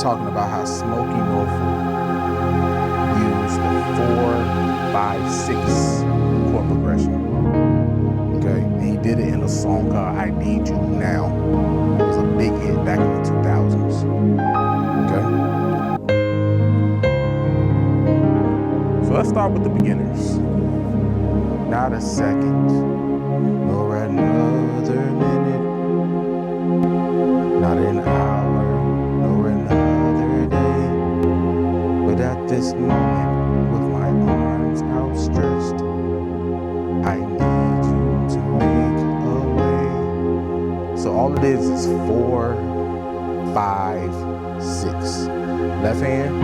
talking about how Smokie Norful used the 4-5-6 chord progression. Okay, and he did it in a song called "I Need You Now." It was a big hit back in the 2000s. Okay, so let's start with the beginners. Not a second, nor another minute, not an hour, nor another day, but at this moment, with my arms outstretched, I need you to make a way. So all it is 4, 5, 6. Left hand.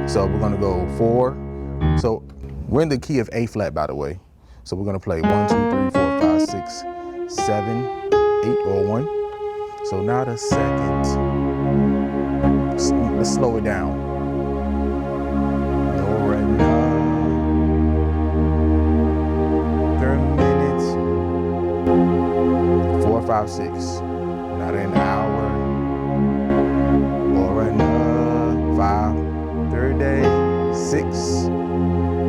So we're gonna go 4. So we're in the key of A flat, by the way. So we're gonna play 1, 2, 3, 4, 5, 6, 7, 8, or 1. So not a second. Let's slow it down. Nor another minute. 4, 5, 6. Not an hour or another 5, third day, 6.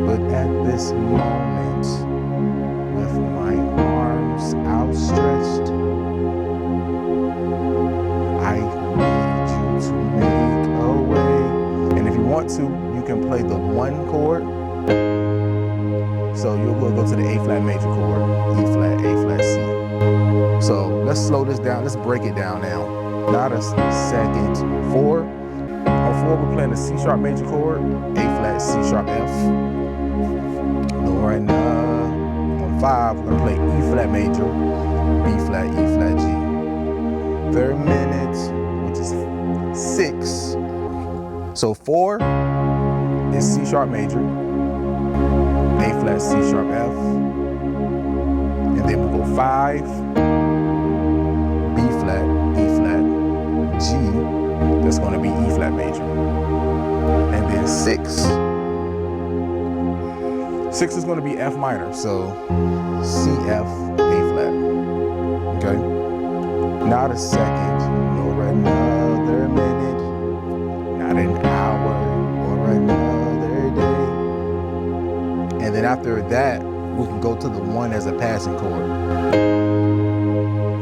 But at this moment, with my arms outstretched, I need you to make a way. And if you want to, you can play the 1 chord. So you'll go to the A flat major chord, E flat, A flat, C. So let's slow this down. Let's break it down now. Not a second. 4. On 4, we're playing the C sharp major chord, A flat, C sharp, F. Nor another. On 5, we're gonna play E flat major, B flat, E flat, G. Third minute, which is 6. So 4 is C sharp major, A flat, C sharp, F. And then we'll go 5, B flat, E flat, G. That's gonna be E flat major. And then 6. 6 is gonna be F minor, so C, F, A flat, okay? Not a second, nor another minute, not an hour or another day. And then after that, we can go to the 1 as a passing chord.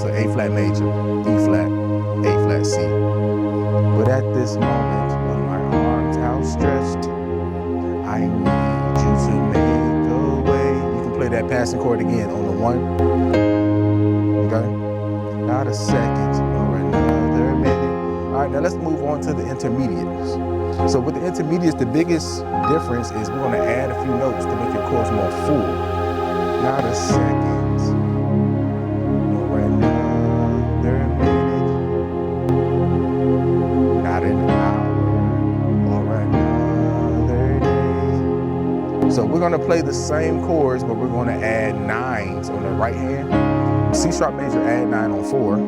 So A flat major, E flat, A flat, C. But at this moment, with my arms outstretched, I need you to make a way. You can play that passing chord again on the 1. Okay? Not a second or another minute. All right, now let's move on to the intermediates. So with the intermediates, the biggest difference is we're going to add a few notes to make your chords more full. Not a second or another minute, not an hour or another day. So we're going to play the same chords, but we're going to add 9s on the right hand. C sharp major, add 9 on 4.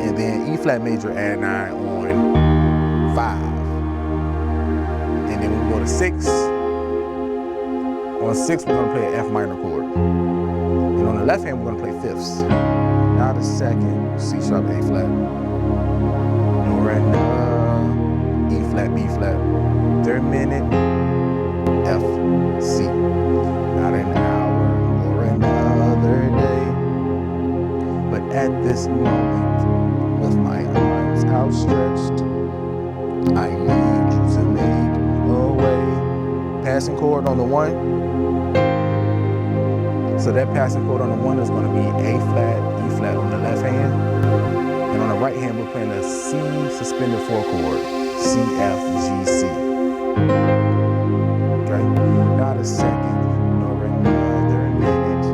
And then E flat major, add 9 on 5. And then when we go to 6, on 6 we're gonna play an F minor chord. And on the left hand we're gonna play 5ths. Not a second, C sharp, A flat. Nor another, E flat, B flat. Third minute, F, C. Not an hour or another day. But at this moment, with my arms outstretched, I need you to make a way. Passing chord on the 1. So that passing chord on the 1 is going to be A flat, E flat on the left hand. And on the right hand, we're playing a C suspended 4 chord, C, F, G, C. Okay? Not a second nor another minute.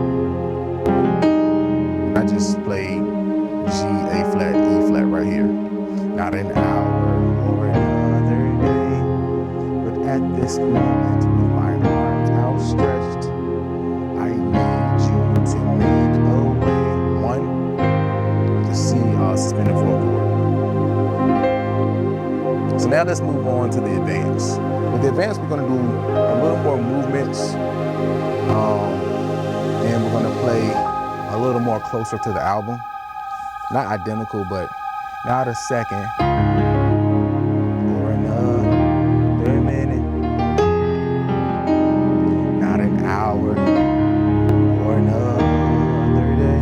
I just played G, A flat, E flat right here. Not an hour or another day, but at this moment, with my arms outstretched, I need you to make a way. 1, the C suspended 4 chord. So now let's move on to the advance. With the advance, we're going to do a little more movements, and we're going to play a little more closer to the album. not identical, but not a second or another minute, not an hour or another day.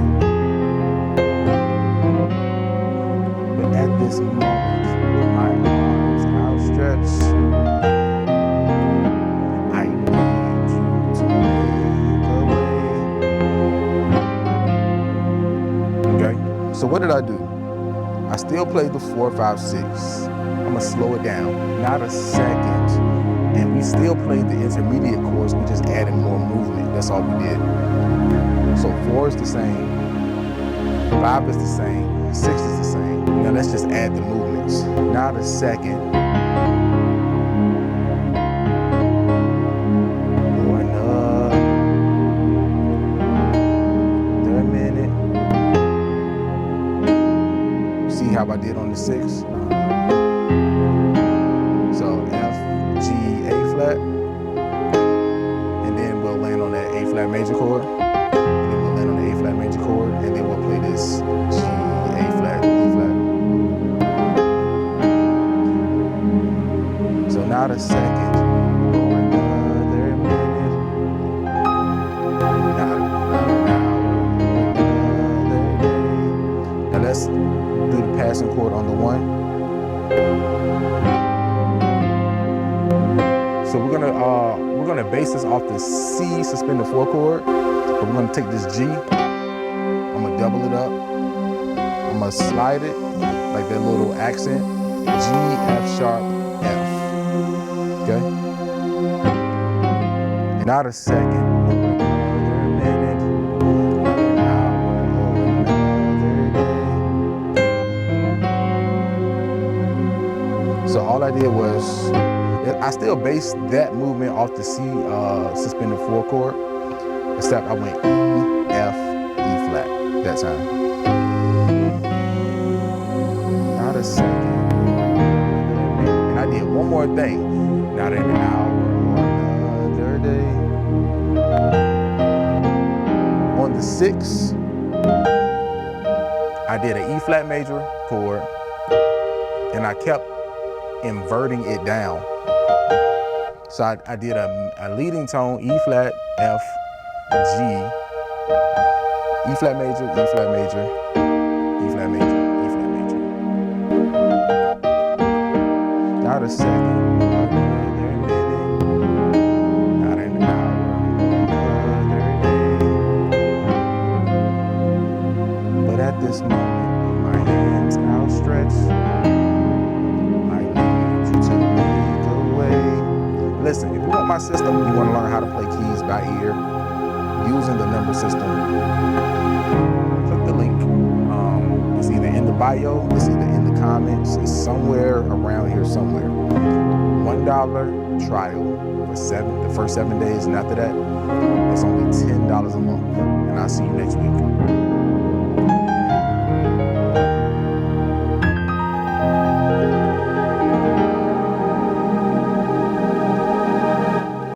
But at this moment, with my arms outstretched, I need you to make a way. Okay, so what did I do? I still played the 4, 5, 6. I'm gonna slow it down, not a second. And we still played the intermediate chords, we just added more movement. That's all we did. So 4 is the same, 5 is the same, 6 is the same. Now let's just add the movements. Not a second or another minute. See how I did on the 6? So F, G, A flat, and then we'll land on that A flat major chord, and then we'll land on the A flat major chord, and then we'll play this G, A flat, E flat. So not a second or another minute, not an hour or another day. Now let's do the passing chord on the 1. So we're gonna base this off the C suspended 4 chord, but we're gonna take this G, I'm gonna double it up, I'm gonna slide it like that little accent, G, F sharp, F, okay? And not a second, another minute, not an hour or another day. So all I did was, I still based that movement off the C suspended 4 chord, except I went E, F, E flat that time. Not a second, and I did one more thing, not an hour or another day. On the 6, I did an E flat major chord, and I kept inverting it down. So I did a leading tone, E flat, F, G, E flat major, E flat major, E flat major, E flat major. Not a second, another minute, not an hour, another day. But at this moment, with my hands outstretched, I need you to make a way. Listen, if you want my system, you want to learn how to play keys by ear using the number system, click the link. It's either in the bio, it's either in the comments, it's somewhere around here somewhere. $1 trial for the first 7 days, and after that, it's only $10 a month. And I'll see you next week.